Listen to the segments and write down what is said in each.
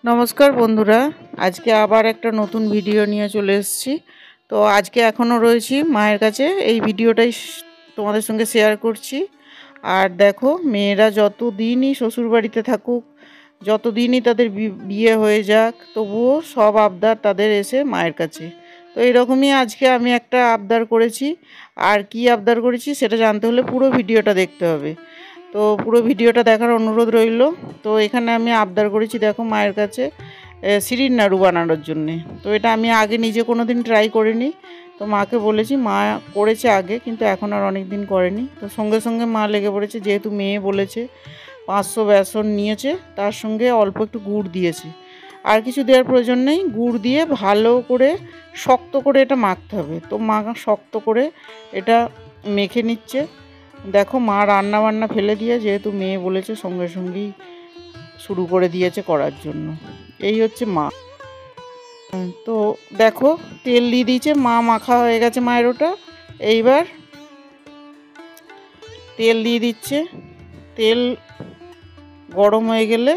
নমস্কার বন্ধুরা, আজকে আবার একটা নতুন ভিডিও নিয়ে চলে এসেছি। তো আজকে এখনও রয়েছি মায়ের কাছে, এই ভিডিওটাই তোমাদের সঙ্গে শেয়ার করছি। আর দেখো, মেয়েরা যতদিনই শ্বশুরবাড়িতে থাকুক, যতদিনই তাদের বিয়ে হয়ে যাক, তবুও সব আবদার তাদের এসে মায়ের কাছে। তো এরকমই আজকে আমি একটা আবদার করেছি। আর কি আবদার করেছি সেটা জানতে হলে পুরো ভিডিওটা দেখতে হবে। তো পুরো ভিডিওটা দেখার অনুরোধ রইল। তো এখানে আমি আবদার করেছি, দেখো, মায়ের কাছে সিঁড়ির নাড়ু বানানোর জন্যে। তো এটা আমি আগে নিজে কোনো দিন ট্রাই করিনি। তো মাকে বলেছি, মা করেছে আগে, কিন্তু এখন আর অনেক দিন করেনি। তো সঙ্গে সঙ্গে মা লেগে পড়েছে, যেহেতু মেয়ে বলেছে। 500 বেসন নিয়েছে, তার সঙ্গে অল্প একটু গুড় দিয়েছে। আর কিছু দেওয়ার প্রয়োজন নেই, গুড় দিয়ে ভালো করে শক্ত করে এটা মাখতে হবে। তো মা শক্ত করে এটা মেখে নিচ্ছে। দেখো, মা রান্না বান্না ফেলে দিয়ে, যেহেতু মেয়ে বলেছে, সঙ্গে সঙ্গেই শুরু করে দিয়েছে করার জন্য। এই হচ্ছে মা। তো দেখো, তেল দিয়ে দিয়েছে, মা মাখা হয়ে গেছে মায়ের ওটা। এইবার তেল দিয়ে দিচ্ছে, তেল গরম হয়ে গেলে,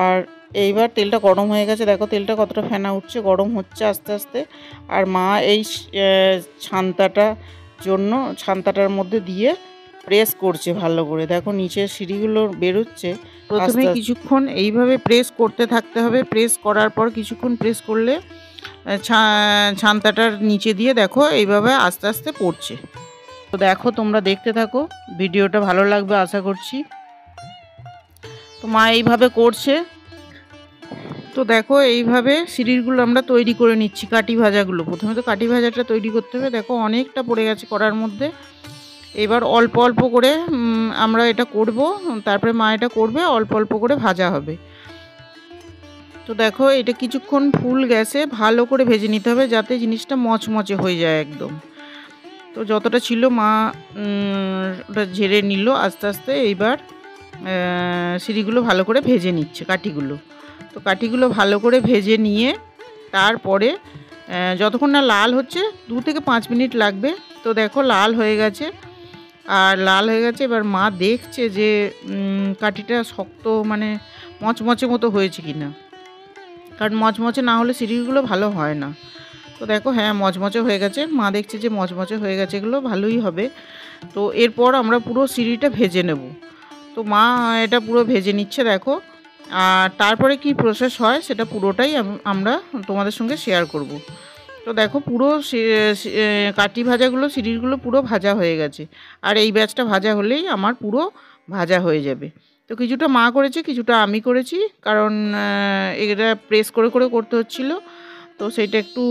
আর এইবার তেলটা গরম হয়ে গেছে, দেখো তেলটা কতটা ফেনা উঠছে, গরম হচ্ছে আস্তে আস্তে। আর মা এই ছান্তাটার মধ্যে দিয়ে প্রেস করছে ভালো করে। দেখো নিচের সিঁড়িগুলো বেরোচ্ছে। প্রথমে কিছুক্ষণ এইভাবে প্রেস করতে থাকতে হবে। প্রেস করার পর কিছুক্ষণ প্রেস করলে ছান্তাটার নিচে দিয়ে দেখো এইভাবে আস্তে আস্তে পড়ছে। তো দেখো, তোমরা দেখতে থাকো, ভিডিওটা ভালো লাগবে আশা করছি। তো মা এইভাবে করছে। তো দেখো, এইভাবে সিঁড়িগুলো আমরা তৈরি করে নিচ্ছি। কাঠি ভাজাগুলো প্রথমে তো কাঠি ভাজাটা তৈরি করতে হবে। দেখো অনেকটা পড়ে গেছে করার মধ্যে। এবার অল্প অল্প করে আমরা এটা করব, তারপরে মা এটা করবে, অল্প অল্প করে ভাজা হবে। তো দেখো, এটা কিছুক্ষণ ফুল গ্যাসে ভালো করে ভেজে নিতে হবে, যাতে জিনিসটা মচমচে হয়ে যায় একদম। তো যতটা ছিল মা ওটা ঝেড়ে নিল আস্তে আস্তে। এইবার সিঁড়িগুলো ভালো করে ভেজে নিচ্ছে, কাঠিগুলো। তো কাঠিগুলো ভালো করে ভেজে নিয়ে তারপরে যতক্ষণ না লাল হচ্ছে, 2 থেকে 5 মিনিট লাগবে। তো দেখো লাল হয়ে গেছে, আর লাল হয়ে গেছে। এবার মা দেখছে যে কাঠিটা শক্ত, মানে মচমচে মতো হয়েছে কি না, কারণ মচমচে না হলে সিঁড়িগুলো ভালো হয় না। তো দেখো, হ্যাঁ, মচমচে হয়ে গেছে। মা দেখছে যে মচমচে হয়ে গেছে, এগুলো ভালোই হবে। তো এরপর আমরা পুরো সিঁড়িটা ভেজে নেব। তো মা এটা পুরো ভেজে নিচ্ছে, দেখো। আর তারপরে কি প্রসেস হয় সেটা পুরোটাই আমরা তোমাদের সঙ্গে শেয়ার করব। তো দেখো, পুরো কাঠি ভাজাগুলো, সিঁড়িগুলো পুরো ভাজা হয়ে গেছে। আর এই ব্যাচটা ভাজা হলেই আমার পুরো ভাজা হয়ে যাবে। তো কিছুটা মা করেছে, কিছুটা আমি করেছি, কারণ এটা প্রেস করে করে করতে হচ্ছিলো। তো সেইটা একটু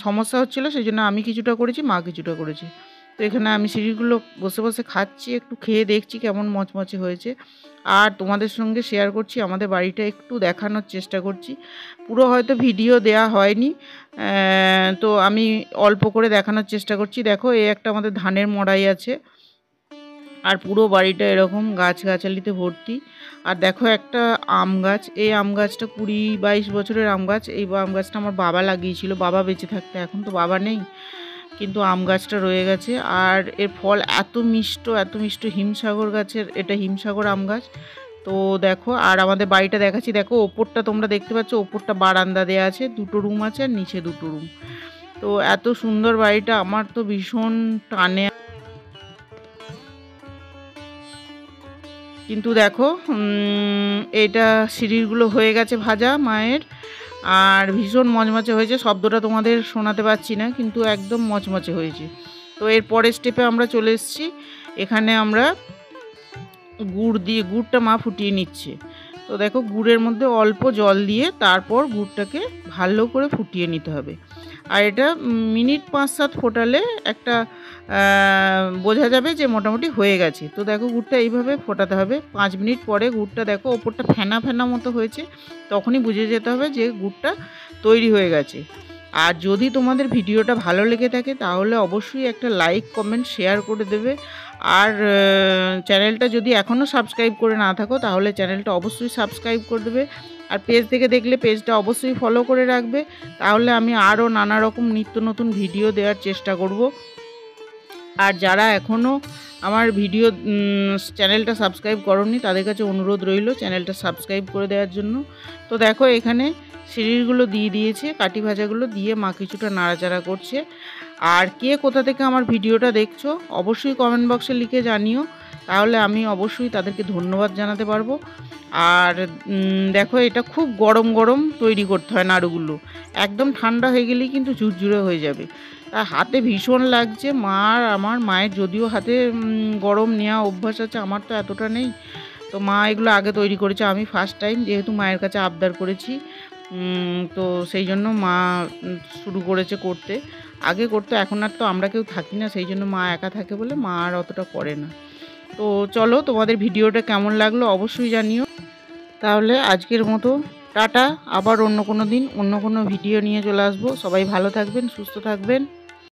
সমস্যা হচ্ছিলো, সেই জন্য আমি কিছুটা করেছি, মা কিছুটা করেছি। তো এখানে আমি সিঁড়িগুলো বসে বসে খাচ্ছি, একটু খেয়ে দেখছি কেমন মচমচে হয়েছে। আর তোমাদের সঙ্গে শেয়ার করছি, আমাদের বাড়িটা একটু দেখানোর চেষ্টা করছি। পুরো হয়তো ভিডিও দেয়া হয়নি, তো আমি অল্প করে দেখানোর চেষ্টা করছি। দেখো, এই একটা আমাদের ধানের মড়াই আছে, আর পুরো বাড়িটা এরকম গাছগাছালিতে ভর্তি। আর দেখো একটা আম গাছ, এই আম গাছটা 20-22 বছরের আম গাছ। এই আম গাছটা আমার বাবা লাগিয়েছিল, বাবা বেঁচে থাকতে। এখন তো বাবা নেই, কিন্তু আম গাছটা রয়ে গেছে। আর এর ফল এত মিষ্ট, এত মিষ্ট। হিমসাগর গাছের, এটা হিমসাগর আম গাছ। তো দেখো, আর আমাদের বাড়িটা দেখাচ্ছি। দেখো ওপরটা তোমরা দেখতে পাচ্ছ, ওপরটা বারান্দা দেওয়া আছে, 2টো রুম আছে, আর নিচে 2টো রুম। তো এত সুন্দর বাড়িটা, আমার তো ভীষণ টানে। কিন্তু দেখো, এটা সিঁড়িগুলো হয়ে গেছে ভাজা মায়ের, আর ভীষণ মচমচে হয়েছে। শব্দটা তোমাদের শোনাতে পারছি না, কিন্তু একদম মচমচে হয়েছে। তো এর পরের স্টেপে আমরা চলে এসেছি। এখানে আমরা গুড়টা মা ফুটিয়ে নিচ্ছে। তো দেখো, গুড়ের মধ্যে অল্প জল দিয়ে তারপর গুড়টাকে ভালো করে ফুটিয়ে নিতে হবে। আর এটা মিনিট 5-7 ফোটালে একটা বোঝা যাবে যে মোটামুটি হয়ে গেছে। তো দেখো, গুড়টা এইভাবে ফোটাতে হবে। 5 মিনিট পরে গুড়টা দেখো ওপরটা ফেনা ফেনা মতো হয়েছে, তখনই বুঝে যেতে হবে যে গুড়টা তৈরি হয়ে গেছে। আর যদি তোমাদের ভিডিওটা ভালো লেগে থাকে, তাহলে অবশ্যই একটা লাইক, কমেন্ট, শেয়ার করে দেবে। আর চ্যানেলটা যদি এখনও সাবস্ক্রাইব করে না থাকো, তাহলে চ্যানেলটা অবশ্যই সাবস্ক্রাইব করে দেবে। আর পেজ থেকে দেখলে পেজটা অবশ্যই ফলো করে রাখবে, তাহলে আমি আরও নানা রকম নিত্য নতুন ভিডিও দেওয়ার চেষ্টা করব। আর যারা এখনও আমার ভিডিও চ্যানেলটা সাবস্ক্রাইব করোনি তাদের কাছে অনুরোধ রইল চ্যানেলটা সাবস্ক্রাইব করে দেওয়ার জন্য। তো দেখো এখানে সিঁড়িগুলো দিয়ে দিয়েছে, কাটি ভাজাগুলো দিয়ে মা কিছুটা নাড়াচাড়া করছে। আর কে কোথা থেকে আমার ভিডিওটা দেখছো অবশ্যই কমেন্ট বক্সে লিখে জানিও, তাহলে আমি অবশ্যই তাদেরকে ধন্যবাদ জানাতে পারবো। আর দেখো এটা খুব গরম গরম তৈরি করতে হয় নাড়ুগুলো, একদম ঠান্ডা হয়ে গেলেই কিন্তু ঝুরঝুরে হয়ে যাবে। তা হাতে ভীষণ লাগছে আমার মায়ের যদিও হাতে গরম নেওয়া অভ্যাস আছে, আমার তো এতটা নেই। তো মা এগুলো আগে তৈরি করেছে, আমি ফার্স্ট টাইম যেহেতু মায়ের কাছে আবদার করেছি, তো সেই জন্য মা শুরু করেছে করতে। আগে করতো, এখন আর তো আমরা কেউ থাকি না, সেই জন্য মা একা থাকে বলে মা আর অতটা করে না। তো চলো তোমাদের ভিডিওটা কেমন লাগলো অবশ্যই জানিও। তাহলে আজকের মতো টাটা, আবার অন্য কোনো দিন অন্য কোনো ভিডিও নিয়ে চলে আসবো। সবাই ভালো থাকবেন, সুস্থ থাকবেন।